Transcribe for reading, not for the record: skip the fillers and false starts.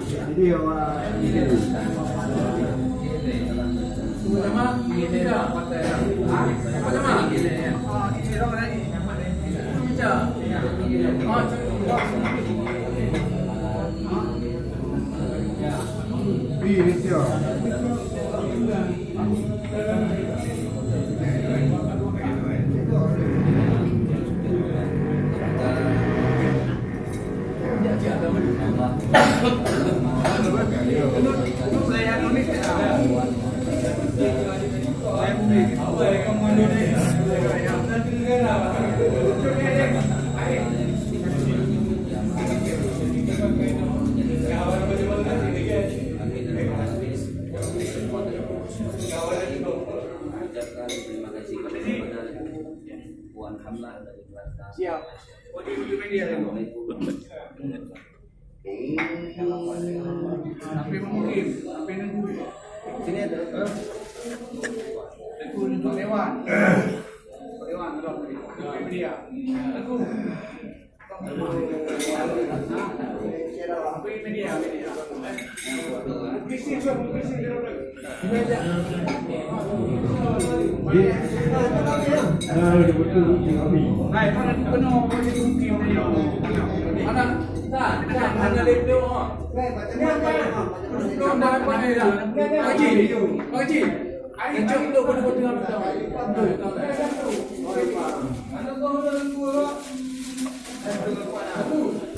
Jadi orang Sama gini dah pakai. Apa sama? Gini ya. Ini orang lagi. Baca. ini dia. Terima kasih kepada Puan Hamlah dari Kelantan. Siap. Oh di media itu. Tapi mungkin, tapi nunggu. Sini ada. Tunggu Dewan. Dewan belum di media. Tunggu. Tapi media. Kisi ini aja. Hai, mana penuh mungkin dia. Mana? Ada lebih belum dah apa ni dah. Haji. Air jom tu pada dengan kita. Ada kau dah dua.